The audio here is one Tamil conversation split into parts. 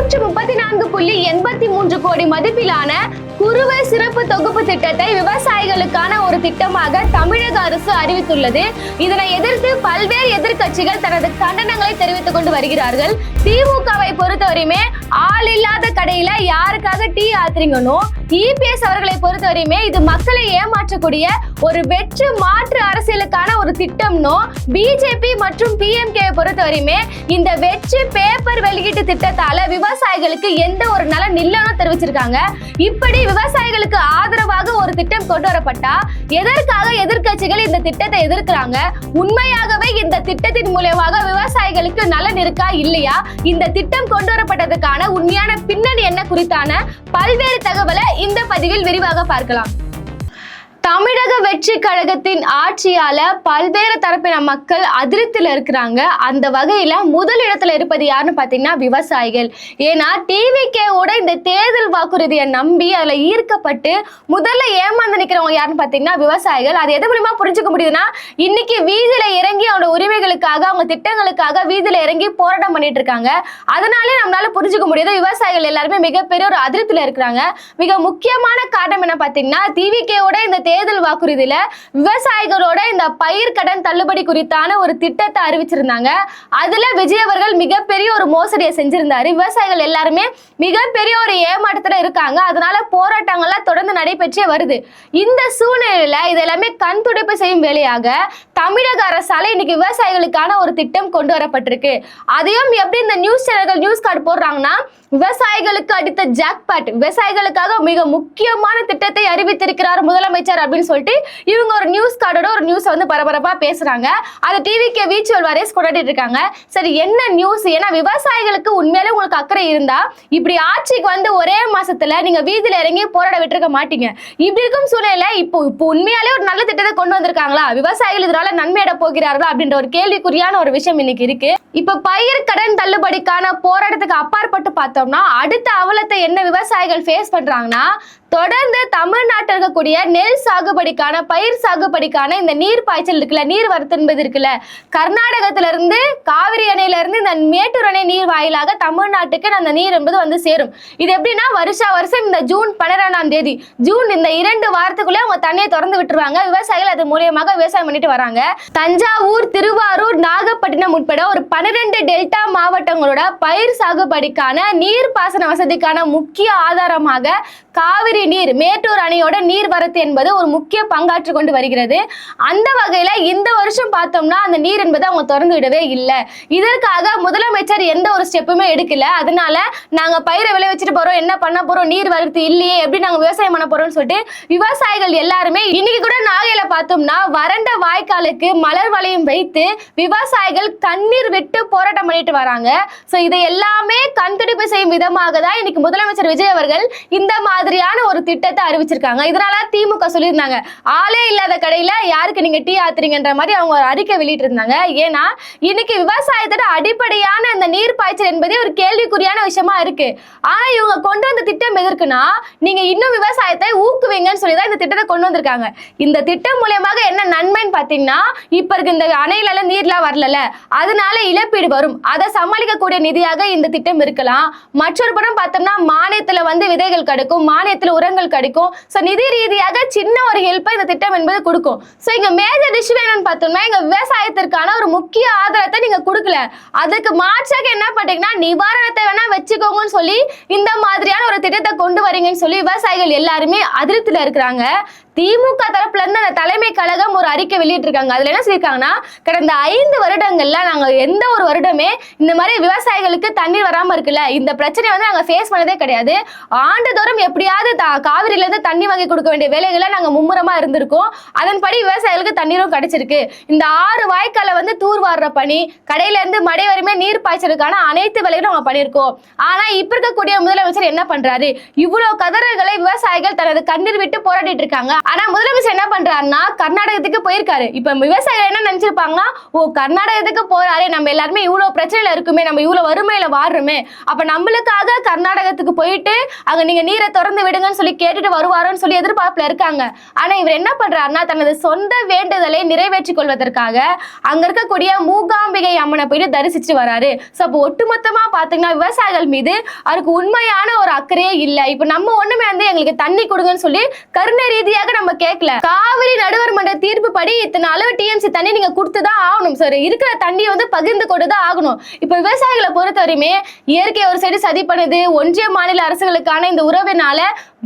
334.83 கோடி மதிப்பிலான குறுவை சிறப்பு தொகுப்பு திட்டத்தை விவசாயிகளுக்கான ஒரு திட்டமாக தமிழக அரசு அறிவித்துள்ளது. இதனை எதிர்த்து பல்வேறு எதிர்க்கட்சிகள் தனது கண்டனங்களை தெரிவித்துக் கொண்டு வருகிறார்கள். திமுகவை பொறுத்தவரையுமே ஆள் இல்லாத கடையில யாருக்காக டீ ஆத்துறீங்கன்னு இபிஎஸ் அவர்களை பொறுத்தவரையுமே இது மக்களை ஏமாற்றக்கூடிய ஒரு வெற்று மாற்று அரசியலுக்கான ஒரு திட்டம்னோ பிஜேபி மற்றும் பிஎம்கே பொறுத்தவரையுமே இந்த வெற்று பேப்பர் வெளியீட்டு திட்டத்தால விவசாயிகளுக்கு எந்த ஒரு நலன் இல்லைன்னு தெரிவிச்சிருக்காங்க. இப்படி விவசாயிகளுக்கு ஆதரவாக ஒரு திட்டம் கொண்டு வரப்பட்டா எதற்காக எதிர்க்கட்சிகள் இந்த திட்டத்தை எதிர்க்கிறாங்க? உண்மையாகவே இந்த திட்டத்தின் மூலமாக விவசாயிகளுக்கு நலன் இருக்கா இல்லையா? இந்த திட்டம் கொண்டு வரப்பட்டதுக்கான உண்மையான பின்னணி என்ன குறித்தான பல்வேறு தகவலை இந்த பதிவில் விரிவாக பார்க்கலாம். தமிழக வெற்றி கழகத்தின் ஆட்சியால பல்வேறு தரப்பின மக்கள் அதிருப்தியில இருக்கிறாங்க. அந்த வகையில முதல் இடத்துல இருப்பது யாருன்னு பாத்தீங்கன்னா விவசாயிகள். ஏன்னா டிவிகேவோட இந்த தேர்தல் வாக்குறுதியை நம்பி அதுல ஈர்க்கப்பட்டு முதல்ல ஏமாந்து நிக்கிறவங்க யாருன்னு பாத்தீங்கன்னா விவசாயிகள். அது எது மூலமா புரிஞ்சுக்க முடியுதுன்னா இன்னைக்கு வீதியில இறங்கி அவங்களோட உரிமைகளுக்காக அவங்க திட்டங்களுக்காக வீதியில இறங்கி போராட்டம் பண்ணிட்டு இருக்காங்க. அதனாலே நம்மளால புரிஞ்சுக்க முடியுது விவசாயிகள் எல்லாருமே மிகப்பெரிய ஒரு அதிருப்தியில இருக்கிறாங்க. மிக முக்கியமான காரணம் என்ன பாத்தீங்கன்னா டிவிகேவோட இந்த தேர்தல் வாக்குறுதியில விவசாயிகளோட இந்த பயிர் கடன் தள்ளுபடி குறித்தான ஒரு திட்டத்தை அறிவிச்சிருந்தாங்க. அதுல விஜய் அவர்கள் மிகப்பெரிய ஒரு மோசடியை செஞ்சிருந்தாரு. விவசாயிகள் எல்லாருமே மிகப்பெரிய ஒரு ஏமாற்றத்துல இருக்காங்க. அதனால போராட்டங்கள்லாம் தொடர்ந்து நடைபெற்றே வருது. இந்த சூழ்நிலையில இது எல்லாமே கண் துடைப்பு செய்யும் வேலையாக தமிழக அரசால இன்னைக்கு விவசாயிகளுக்கான ஒரு திட்டம் கொண்டு வரப்பட்டிருக்கு. அதையும் எப்படி இந்த நியூஸ் சேனல்கள் நியூஸ் கார்டு போடுறாங்கன்னா விவசாயிகளுக்கு அடித்த ஜாக்பாட், விவசாயிகளுக்காக மிக முக்கியமான திட்டத்தை அறிவித்திருக்கிறார் முதலமைச்சர் அப்படின்னு சொல்லிட்டு இவங்க ஒரு நியூஸ் கார்டோட ஒரு நியூஸ் வந்து பரபரப்பா பேசுறாங்க. அதை டிவிக்கு வீச்சுவல் வாரியர்ஸ் கொண்டாடிட்டு இருக்காங்க. சரி, என்ன நியூஸ்? ஏன்னா விவசாயிகளுக்கு உண்மையிலே உங்களுக்கு அக்கறை இருந்தா இப்படி ஆட்சிக்கு வந்து ஒரே மாசத்துல நீங்க வீதியில இறங்கி போராட விட்டுருக்க மாட்டீங்க. இப்படி இருக்கும் சூழ்நிலை இப்போ உண்மையாலே ஒரு நல்ல திட்டத்தை கொண்டு வந்திருக்காங்களா? விவசாயிகள் இதனால நன்மையட போகிறார்களா அப்படின்ற ஒரு கேள்விக்குறியான ஒரு விஷயம் இன்னைக்கு இருக்கு. இப்ப பயிர் கடன் தள்ளுபடிக்கான போராட்டத்துக்கு அப்பாற்பட்டு பார்த்தோம்னா அடுத்த அவலத்தை என்ன விவசாயிகள் ஃபேஸ் பண்றாங்கன்னா தொடர்ந்து தமிழ்நாட்டில் இருக்கக்கூடிய நெல் சாகுபடிக்கான பயிர் சாகுபடிக்கான இந்த நீர் பாய்ச்சல் இருக்குல்ல, நீர் வரத்து என்பது இருக்குல்ல, கர்நாடகத்தில இருந்து காவிரி அணையில இருந்து இந்த மேட்டூர் அணை நீர் வாயிலாக தமிழ்நாட்டுக்கு அந்த நீர் என்பது வந்து சேரும். இது எப்படின்னா வருஷம் இந்த ஜூன் 12ஆம் தேதி ஜூன் இந்த 2 வாரத்துக்குள்ளே அவங்க தண்ணியை திறந்து விட்டுருவாங்க. விவசாயிகள் அது மூலியமாக விவசாயம் பண்ணிட்டு வராங்க. தஞ்சாவூர், திருவாரூர், நாகப்பட்டினம் உட்பட ஒரு 12 டெல்டா மாவட்டங்களோட பயிர் சாகுபடிக்கான நீர் பாசன வசதிக்கான முக்கிய ஆதாரமாக காவிரி நீர், மேட்டூர் அணையோட நீர் வரத்து என்பது ஒரு முக்கிய பங்காற்று கொண்டு வருகிறது. அந்த வகையில இந்த வருஷம் பார்த்தோம்னா அந்த நீர் என்பது அவங்க திறந்து விடவே இல்லை. இதற்காக முதலமைச்சர் எந்த ஒரு ஸ்டெப்புமே எடுக்கல. அதனால நாங்க பயிரை விளைவிச்சிட்டு போறோம், என்ன பண்ண போறோம், நீர் வரத்து இல்லையே, எப்படி நாங்க விவசாயம் பண்ண போறோம்னு சொல்லிட்டு விவசாயிகள் எல்லாருமே இன்னைக்கு கூட நாகையில பார்த்தோம்னா வறண்ட வாய்க்காலுக்கு மலர் வளையம் வைத்து விவசாயிகள் கண்ணீர் விட்டு போராட்டம் பண்ணிட்டு வராங்க. சோ இதை எல்லாமே கண்துடைப்பு செய்யும் விதமாக தான் இன்னைக்கு முதலமைச்சர் விஜய் அவர்கள் இந்த மாதிரியான ஒரு திட்டத்தை அறிவிச்சிருக்காங்க. இதனால திமுக சொல்லியிருந்தாங்க ஆளே இல்லாத கடையில யாருக்கு நீங்க டீ ஆத்துறீங்கன்ற மாதிரி அவங்க ஒரு அறிக்கை வெளியிட்டு இருந்தாங்க. ஏன்னா இன்னைக்கு விவசாயத்தோட அடிப்படையான இந்த நீர் பாய்ச்சல் என்பதே ஒரு கேள்விக்குறியான விஷயமா இருக்கு. ஆனா இவங்க கொண்டு வந்த திட்டம் எதற்குன்னா நீங்க இன்னும் விவசாயத்தை ஊக்குவீங்கன்னு சொல்லிதான் இந்த திட்டத்தை கொண்டு வந்திருக்காங்க. இந்த திட்டம் மூலமாக என்ன நன்மைன்னு பாத்தீங்கன்னா இப்ப இருக்கு இந்த அணையில நீர்லாம் வரல, அதனால இழப்பீடு வரும். அதை சமாளிக்கக்கூடிய நிதியாக இந்த திட்டம் இருக்கலாம். மற்றொரு படம் பார்த்தோம்னா மானியத்துல வந்து விதைகள் கிடைக்கும், மானியத்துல உரங்கள் கிடைக்கும். சோ நிதி ரீதியாக சின்ன ஒரு ஹெல்ப் இந்த திட்டம் என்பது கொடுக்கும். சோ இங்க மேஜர் இஷ்யூ என்னன்னு பார்த்தோம்னா இங்க விவசாயத்திற்கான ஒரு முக்கிய ஆதாரத்தை நீங்க கொடுக்கல. அதுக்கு மாற்றாக என்ன பண்றீங்கன்னா நிவாரணத்தை வேணா வச்சுக்கோங்கன்னு சொல்லி இந்த மாதிரியான ஒரு திட்டத்தை கொண்டு வரீங்கன்னு சொல்லி விவசாயிகள் எல்லாருமே அதிருப்தியில இருக்கிறாங்க. திமுக தரப்புல இருந்து அந்த தலைமை கழகம் ஒரு அறிக்கை வெளியிட்டிருக்காங்க. அதுல என்ன சொல்லியிருக்காங்கன்னா கடந்த 5 வருடங்கள்ல நாங்க எந்த ஒரு வருடமே இந்த மாதிரி விவசாயிகளுக்கு தண்ணீர் வராம இருக்குல்ல, இந்த பிரச்சனையை வந்து நாங்க ஃபேஸ் பண்ணதே கிடையாது. ஆண்டுதோறும் எப்படியாவது காவிரியில இருந்து தண்ணி வாங்கி கொடுக்க வேண்டிய வேலைகளை நாங்க மும்முரமா இருந்திருக்கோம். அதன்படி விவசாயிகளுக்கு தண்ணீரும் கிடைச்சிருக்கு. இந்த 6 வாய்க்கால வந்து தூர்வாடுற பணி, கடையில இருந்து மடை வரையுமே நீர் பாய்ச்சலுக்கான அனைத்து வேலைகளும் நாங்க பண்ணியிருக்கோம். ஆனா இப்ப இருக்கக்கூடிய முதலமைச்சர் என்ன பண்றாரு? இவ்வளவு கதறல்களை விவசாயிகள் தனது கண்ணீர் விட்டு போராடிட்டு இருக்காங்க. ஆனா முதலமைச்சர் என்ன பண்றாருன்னா கர்நாடகத்துக்கு போயிருக்காரு. இப்ப விவசாயிகள் என்ன நினைச்சிருப்பாங்கன்னா, ஓ கர்நாடகத்துக்கு போறாரு, நம்ம எல்லாருமே இவ்வளவு பிரச்சனையில இருக்குமே, நம்ம இவ்வளவு வறுமையில வாடுறோமே, அப்ப நம்மளுக்காக கர்நாடகத்துக்கு போயிட்டு அங்க நீங்க நீரை திறந்து விடுங்கன்னு சொல்லி கேட்டுட்டு வருவாரோன்னு சொல்லி எதிர்பார்ப்புல இருக்காங்க. ஆனா இவர் என்ன பண்றாருன்னா தனது சொந்த வேண்டுதலை நிறைவேற்றிக் கொள்வதற்காக அங்க இருக்கக்கூடிய மூகாம்பிகை அம்மனை போயிட்டு தரிசிச்சுட்டு வராரு. சோ அப்போ ஒட்டுமொத்தமா பாத்தீங்கன்னா விவசாயிகள் மீது அவருக்கு உண்மையான ஒரு அக்கறையே இல்ல. இப்ப நம்ம ஒண்ணுமே வந்து எங்களுக்கு தண்ணி கொடுங்கன்னு சொல்லி கருணை ரீதியாக நம்ம கேட்கல. காவிரி நடுவர் மன்ற தீர்ப்பு படி இத்தனை அளவு டிஎம்சி தண்ணி நீங்க கொடுத்துதான் ஆகணும். சரி, இருக்கிற தண்ணியை வந்து பகிர்ந்து கொடுத்துதான் ஆகணும். இப்ப விவசாயிகளை பொறுத்தவரையுமே இயற்கை ஒரு சைடு சதி பண்ணுது, ஒன்றிய மாநில அரசுகளுக்கான இந்த உறவினால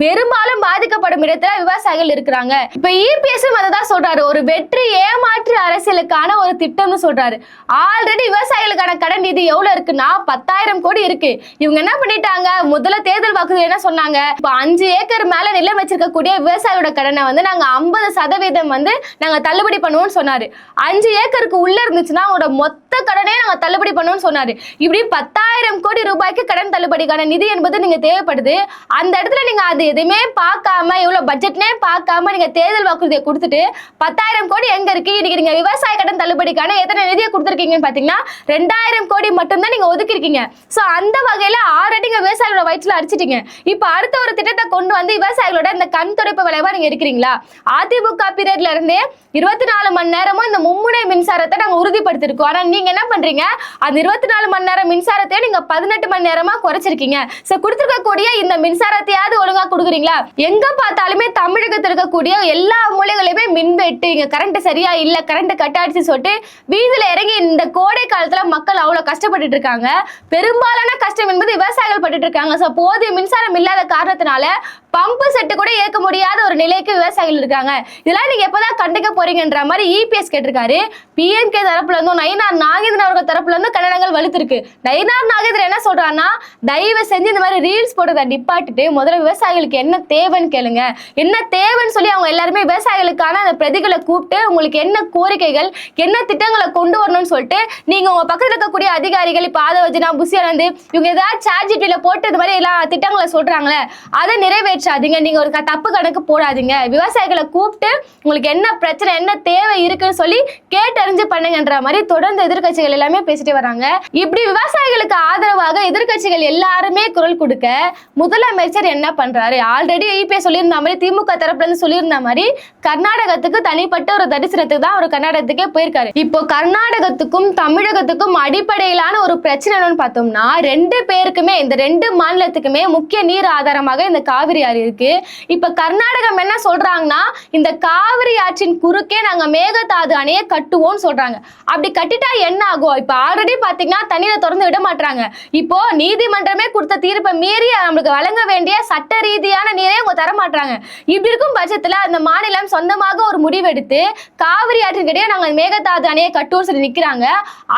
பெரும்பாலும் பாதிக்கப்படும் இடத்துல விவசாயிகள் இருக்கிறாங்க. இப்ப இபிஎஸ் அததான் சொல்றாரு, ஒரு வெற்றி ஏமாற்று அரசியலுக்கான ஒரு திட்டம்னு சொல்றாரு. ஆல்ரெடி விவசாயிகளுக்கான கடன் நிதி எவ்வளவு இருக்குன்னா 10,000 கோடி இருக்கு. இவங்க என்ன பண்ணிட்டாங்க, முதல்ல தேர்தல் வாக்குறுதி என்ன சொன்னாங்க, இப்ப 5 ஏக்கர் மேல நிலம் வச்சிருக்கக்கூடிய விவசாயியோட கடனை வந்து நாங்க 50% வந்து நாங்க தள்ளுபடி பண்ணுவோம்னு சொன்னாரு. 5 ஏக்கருக்கு உள்ள இருந்துச்சுன்னா அவங்களோட மொத்த கடனே நாங்க தள்ளுபடி பண்ணுவோம்னு சொன்னாரு. இப்படி 10,000 கோடி ரூபாய்க்கு கடன் தள்ளுபடிக்கான நிதி என்பது நீங்க தேவைப்படுது. அந்த இடத்துல நீங்க அது எதுவுமே பார்க்காம, இவ்வளவு பட்ஜெட்னே பார்க்காம நீங்க தேர்தல் வாக்குறுதியை கொடுத்துட்டு 10,000 கோடி எங்க இருக்கு, இன்னைக்கு நீங்க விவசாய கடன் தள்ளுபடிக்கான எத்தனை நிதியை கொடுத்துருக்கீங்கன்னு பாத்தீங்கன்னா 2,000 கோடி மட்டும்தான் நீங்க ஒதுக்கிருக்கீங்க. சோ அந்த வகையில ஆல்ரெடி விவசாயிகளோட வயிற்றுல அடிச்சிட்டீங்க. இப்ப அடுத்த ஒரு திட்டத்தை கொண்டு வந்து விவசாயிகளோட இந்த கண் துடைப்பு விளைவா நீங்க இருக்கிறீங்களா? அதிமுக பீரியட்ல இருந்தே 24 மணி நேரமும் இந்த மும்முனை மின்சாரத்தை நாங்க உறுதிப்படுத்திருக்கோம். ஆனா நீங்க என்ன பண்றீங்க, அந்த 24 மணி நேரம் மின்சாரத்தையும் நீங்க 18 மணி நேரமா குறைச்சிருக்கீங்க. சோ கொடுத்திருக்கக்கூடிய இந்த மின்சாரத்தையாவது ஒழுங்கா கொடுக்குறீங்களா? எங்க பார்த்தாலுமே தமிழகத்தில் இருக்கக்கூடிய எல்லா மூலைகளையுமே மின்வெட்டு, இங்க கரண்ட் சரியா இல்ல, கரண்ட் கட் ஆயிடுச்சு சொல்லிட்டு வீதியில இறங்கி இந்த கோடை காலத்துல மக்கள் அவ்வளவு கஷ்டப்பட்டு இருக்காங்க. பெரும்பாலான கஷ்டம் என்பது விவசாயிகள் பட்டு இருக்காங்க. சோ போதிய மின்சாரம் இல்லாத காரணத்தினால பம்பு செட்டு கூட ஏற்க முடியாத ஒரு நிலைக்கு விவசாயிகள் இருக்காங்க. இதெல்லாம் நீங்க எப்பதான் கண்டுக்க போறீங்கன்ற மாதிரி இபிஎஸ் கேட்டிருக்காரு. பிஎன்கே தரப்புல இருந்தும் நயினார் நாகேந்திரன் அவர்கள் தரப்புல இருந்து கண்டனங்கள் வலுத்திருக்கு. நயினார் நாகேந்திரன் என்ன சொல்றாருன்னா, தயவு செஞ்சு இந்த மாதிரி ரீல்ஸ் போடுறத நிப்பாட்டிட்டு முதல்ல விவசாயிகளுக்கு என்ன தேவைன்னு கேளுங்க, என்ன தேவைன்னு சொல்லி அவங்க எல்லாருமே விவசாயிகளுக்கான அந்த பிரதிகளை கூப்பிட்டு உங்களுக்கு என்ன கோரிக்கைகள், என்ன திட்டங்களை கொண்டு வரணும்னு சொல்லிட்டு நீங்க உங்க பக்கத்துல இருக்கக்கூடிய அதிகாரிகள், இப்ப ஆதவஜனா, புஷியானந்த் இவங்க ஏதாவது சாட்ஜிபில போட்டு இந்த மாதிரி எல்லா திட்டங்களை சொல்றாங்களே அதை நிறைவேற்றாதீங்க. நீங்க ஒரு தப்பு கணக்கு போடாதீங்க. விவசாயிகளை கூப்பிட்டு உங்களுக்கு என்ன பிரச்சனை, என்ன தேவை இருக்குன்னு சொல்லி கேட்டறிஞ்சு பண்ணுங்கன்ற மாதிரி தொடர்ந்து எதிர்கட்சிகள் எல்லாமே பேசிட்டு வராங்க. இப்படி விவசாயிகளுக்கு ஆதரவாக எதிர்கட்சிகள் எல்லாருமே குரல் கொடுக்க முதலமைச்சர் என்ன பண்றாரு, ஆல்ரெடி இபிஎஸ் சொல்லியிருந்த மாதிரி திமுக தரப்புல இருந்து சொல்லியிருந்த மாதிரி கர்நாடகத்துக்கு தனிப்பட்ட ஒரு தரிசனத்துக்கு தான் அவர் கர்நாடகத்துக்கே போயிருக்காரு. இப்போ கர்நாடகத்துக்கும் தமிழகத்துக்கும் அடிப்படையிலான ஒரு பிரச்சனை என்னன்னு பார்த்தோம்னா, 2 பேருக்குமே, இந்த 2 மாநிலத்துக்குமே முக்கிய நீர் ஆதாரமாக இந்த காவிரி ஆறு இருக்கு. இப்ப கர்நாடகம் என்ன சொல்றாங்கன்னா, இந்த காவிரி ஆற்றின் குறுக்கே நாங்க மேகதாது அணையை கட்டுவோம்னு சொல்றாங்க. அப்படி கட்டிட்டா என்ன ஆகும், இப்ப ஆல்ரெடி பாத்தீங்கன்னா தண்ணீரை திறந்து விட மாட்டாங்க. இப்போ நீதிமன்றமே கொடுத்த தீர்ப்பை மீறி நம்மளுக்கு வழங்க வேண்டிய சட்ட ரீதியான நீரை அவங்க தர மாட்டாங்க. இப்படி இருக்கும் பட்சத்துல அந்த மாநிலம் சொந்தமாக ஒரு முடிவெடுத்து காவிரி ஆற்றின் கிடையாது நாங்க மேகதாது அணையை கட்டுவோம்னு சொல்லி நிக்கிறாங்க.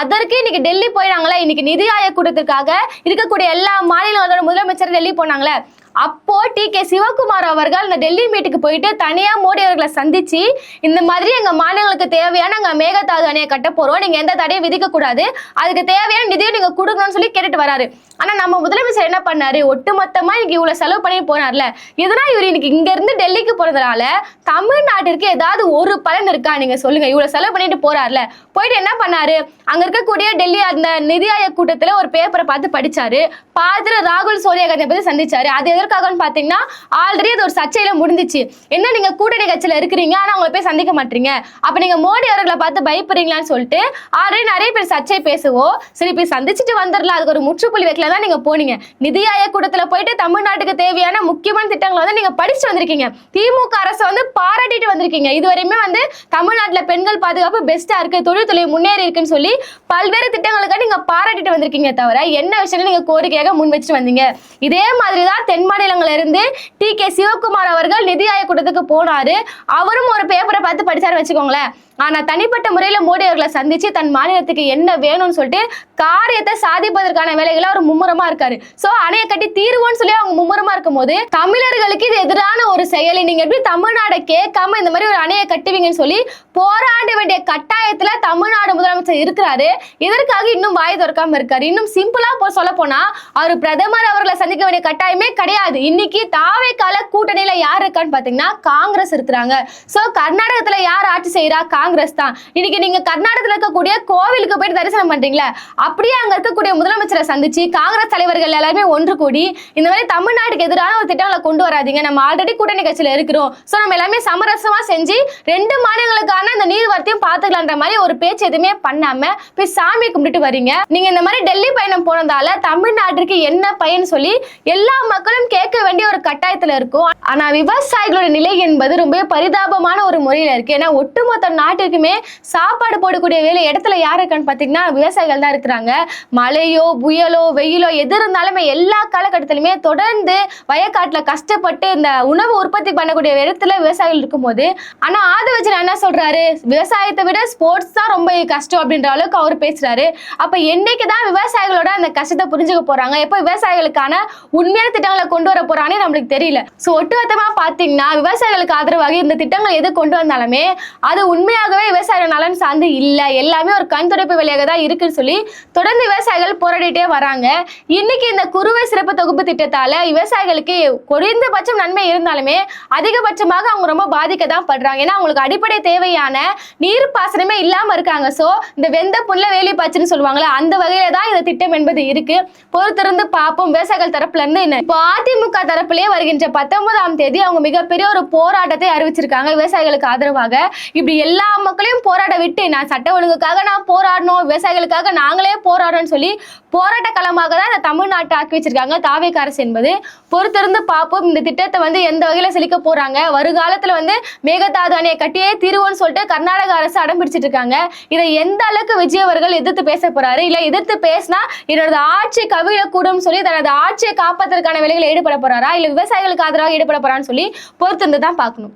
அதற்கு இன்னைக்கு டெல்லி போயிடாங்களா, இன்னைக்கு நிதி ஆயோக் கூட்டத்திற்காக இருக்கக்கூடிய எல்லா மாநிலங்களோட முதலமைச்சர் டெல்லி போனாங்களே, அப்போ டி.கே. சிவகுமார் அவர்கள் இந்த டெல்லி மீட்டுக்கு போயிட்டு தனியா மோடி அவர்களை சந்திச்சு இந்த மாதிரி எங்க மாநிலங்களுக்கு தேவையான நாங்க மேகதாது அணையை கட்ட போறோம், நீங்க எந்த தடையும் விதிக்க கூடாது, அதுக்கு தேவையான நிதியை நீங்க கொடுக்கணும்னு சொல்லி கேட்டுட்டு வராரு. ஆனா நம்ம முதலமைச்சர் என்ன பண்ணாரு, ஒட்டுமொத்தமா இன்னைக்கு இவ்வளவு செலவு பண்ணி போனார்ல, இதெல்லாம் இவர் இன்னைக்கு இங்க இருந்து டெல்லிக்கு போறதுனால தமிழ்நாட்டிற்கு ஏதாவது ஒரு பலன் இருக்கா நீங்க சொல்லுங்க. இவ்வளவு செலவு பண்ணிட்டு போறாருல, போயிட்டு என்ன பண்ணாரு, அங்க இருக்கக்கூடிய டெல்லி அந்த நிதி ஆயோக் கூட்டத்துல ஒரு பேப்பரை பார்த்து படிச்சாரு, பார்த்துட்டு ராகுல் சோனியா காந்தியை பத்தி சந்திச்சாரு. அது எதற்காகன்னு பாத்தீங்கன்னா ஆல்ரெடி அது ஒரு சர்ச்சையில முடிஞ்சிச்சு. என்ன நீங்க கூட்டணி கட்சியில இருக்கிறீங்க ஆனா அவங்களை போய் சந்திக்க மாட்டீங்க, அப்ப நீங்க மோடி அவர்களை பார்த்து பயப்படுறீங்களான்னு சொல்லிட்டு ஆல்ரெடி நிறைய பேர் சர்ச்சை பேசுவோம். சரி போய் சந்திச்சுட்டு வந்துடலாம், அதுக்கு ஒரு முற்றுப்புள்ளி வைக்கல தான் நீங்க போனீங்க. நிதி ஆயோக் கூட்டத்துல போயிட்டு தமிழ்நாட்டுக்கு தேவையான முக்கியமான திட்டங்களை வந்து நீங்க படிச்சு வந்திருக்கீங்க. திமுக அரசு வந்து பாராட்டிட்டு வந்திருக்கீங்க. இதுவரையுமே வந்து தமிழ்நாட்டுல பெண்கள் பாதுகாப்பு பெஸ்டா இருக்கு, தொழில் முன்னேறி இருக்குன்னு சொல்லி பல்வேறு திட்டங்களுக்காக நீங்க பாராட்டிட்டு வந்திருக்கீங்க. தவிர என்ன விஷயம் நீங்க கோரிக்கையாக முன் வச்சுட்டு வந்தீங்க. இதே மாதிரிதான் தென் மாநிலங்கள்ல இருந்து டி.கே. சிவகுமார் அவர்கள் நிதி ஆயோக் கூட்டத்துக்கு போனாரு. அவரும் ஒரு பேப்பரை பார்த்து படிச்சாரு வச்சுக்கோங்களேன். ஆனா தனிப்பட்ட முறையில மோடி அவர்களை சந்திச்சு தன் மாநிலத்துக்கு என்ன வேணும்னு சொல்லிட்டு காரியத்தை சாதிப்பதற்கான வேலைகளை அவர் மும்முரமா இருக்காரு. சோ அணையை கட்டி தீர்வோன்னு சொல்லி அவங்க மும்முரமா இருக்கும் போது தமிழர்களுக்கு இது எதிரான ஒரு செயலை நீங்க எப்படி தமிழ்நாடை கேட்காம இந்த மாதிரி ஒரு அணையை கட்டுவீங்கன்னு சொல்லி போராட வேண்டிய கட்டாயத்துல தமிழ்நாடு முதலமைச்சர் இருக்கிறாரு. இதற்காக இன்னும் வாய் திறக்காம இருக்காரு. இன்னும் சிம்பிளா சொல்ல போனா அவர் பிரதமர் அவர்களை சந்திக்க வேண்டிய கட்டாயமே கிடையாது. கிடையாது. இன்னைக்கு தாவேக்கால கூட்டணியில யார் இருக்கான்னு பாத்தீங்கன்னா காங்கிரஸ் இருக்கிறாங்க. சோ கர்நாடகத்துல யார் ஆட்சி செய்யறா? காங்கிரஸ் தான். இன்னைக்கு நீங்க கர்நாடகத்துல இருக்கக்கூடிய கோவிலுக்கு போயிட்டு தரிசனம் பண்றீங்களா, அப்படியே அங்க இருக்கக்கூடிய முதலமைச்சரை சந்திச்சு காங்கிரஸ் தலைவர்கள் எல்லாருமே ஒன்று கூடி இந்த மாதிரி தமிழ்நாட்டுக்கு எதிரான ஒரு திட்டங்களை கொண்டு வராதீங்க, நம்ம ஆல்ரெடி கூட்டணி கட்சியில இருக்கிறோம், சோ நம்ம எல்லாமே சமரசமா செஞ்சு 2 மாநிலங்களுக்கான இந்த நீர்வரத்தையும் பாத்துக்கலான்ற மாதிரி ஒரு பேச்சு எதுவுமே பண்ணாம போய் சாமி கும்பிட்டு வரீங்க. நீங்க இந்த மாதிரி டெல்லி பயணம் போனதால தமிழ்நாட்டிற்கு என்ன பயன் சொல்லி எல்லா மக்களும் கேட்க வேண்டிய ஒரு கட்டாயத்துல இருக்கும். ஆனா விவசாயிகளோட நிலை என்பது ரொம்ப பரிதாபமான ஒரு முறையில இருக்கு. ஏன்னா ஒட்டுமொத்த நாட்டுக்குமே சாப்பாடு போடக்கூடிய வேலை இடத்துல யாரு இருக்கான்னு பாத்தீங்கன்னா விவசாயிகள் தான் இருக்கிறாங்க. மழையோ புயலோ வெயிலோ எது இருந்தாலுமே எல்லா காலகட்டத்திலுமே தொடர்ந்து வயக்காட்டுல கஷ்டப்பட்டு இந்த உணவு உற்பத்தி பண்ணக்கூடிய இடத்துல விவசாயிகள் இருக்கும்போது, ஆனா ஆதவர்ஜுனா என்ன சொல்றாரு, விவசாயத்தை விட ஸ்போர்ட்ஸ் தான் ரொம்ப கஷ்டம் அப்படின்ற அளவுக்கு அவர் பேசுறாரு. அப்ப என்னைக்குதான் விவசாயிகளோட அந்த கஷ்டத்தை புரிஞ்சுக்க போறாங்க, எப்ப விவசாயிகளுக்கான உண்மையான திட்டங்களை கொண்டு வர போறான்னு நம்மளுக்கு தெரியல. சோ ஒட்டுமொத்தமா பாத்தீங்கன்னா விவசாயிகளுக்கு ஆதரவாக இந்த திட்டங்கள் எது கொண்டு வந்தாலுமே அது உண்மையாகவே விவசாயிகள் நலன் சார்ந்து இல்ல, எல்லாமே ஒரு கண் துடைப்பு வேலையாக தான் இருக்குன்னு சொல்லி தொடர்ந்து விவசாயிகள் போராடிட்டே வராங்க. இன்னைக்கு இந்த குறுவை சிறப்பு தொகுப்பு திட்டத்தால விவசாயிகளுக்கு குறைந்தபட்சம் நன்மை இருந்தாலுமே அதிகபட்சமாக அவங்க ரொம்ப பாதிக்க தான் படுறாங்க. ஏன்னா அவங்களுக்கு அடிப்படை தேவையான நீர் பாசனமே இல்லாம இருக்காங்க. சோ இந்த வெந்த புல்ல வேலி பாய்ச்சுன்னு சொல்லுவாங்களே, அந்த வகையில தான் இந்த திட்டம் என்பது இருக்கு. பொறுத்திருந்து பார்ப்போம் விவசாயிகள் தரப்புல இருந்து என்ன. இப்போ அதிமுக தரப்புலயே வருகின்ற 19ஆம் தேதி அவங்க மிகப்பெரிய ஒரு போராட்டத்தை அறிவிச்சிருக்காங்க விவசாயிகளுக்கு ஆதரவாக. இப்படி எல்லா மக்களையும் போராட விட்டு நான் சட்ட ஒழுங்குக்காக நான் போராடணும், விவசாயிகளுக்காக நாங்களே போராடணும்னு சொல்லி போராட்ட களமாக தான் இந்த தமிழ்நாட்டை ஆக்கி வச்சிருக்காங்க தாவேக அரசு என்பது. பொறுத்திருந்து பார்ப்போம் இந்த திட்டத்தை வந்து எந்த வகையில செழிக்க போறாங்க. வருகாலத்துல வந்து மேகதாது அணையை கட்டியே தீர்வுன்னு சொல்லிட்டு கர்நாடக அரசு அடம் பிடிச்சிட்டு இருக்காங்க. இதை எந்த அளவுக்கு விஜய் அவர்கள் எதிர்த்து பேச போறாரு, இல்ல எதிர்த்து பேசினா என்னோட ஆட்சி கவிழ கூடும் சொல்லி தனது ஆட்சியை காப்பதற்கான வேலைகளை ஈடுபட போறாரா, இல்ல விவசாயிகளுக்கு ஆதரவாக ஈடுபட போறான்னு சொல்லி பொறுத்திருந்து தான் பார்க்கணும்.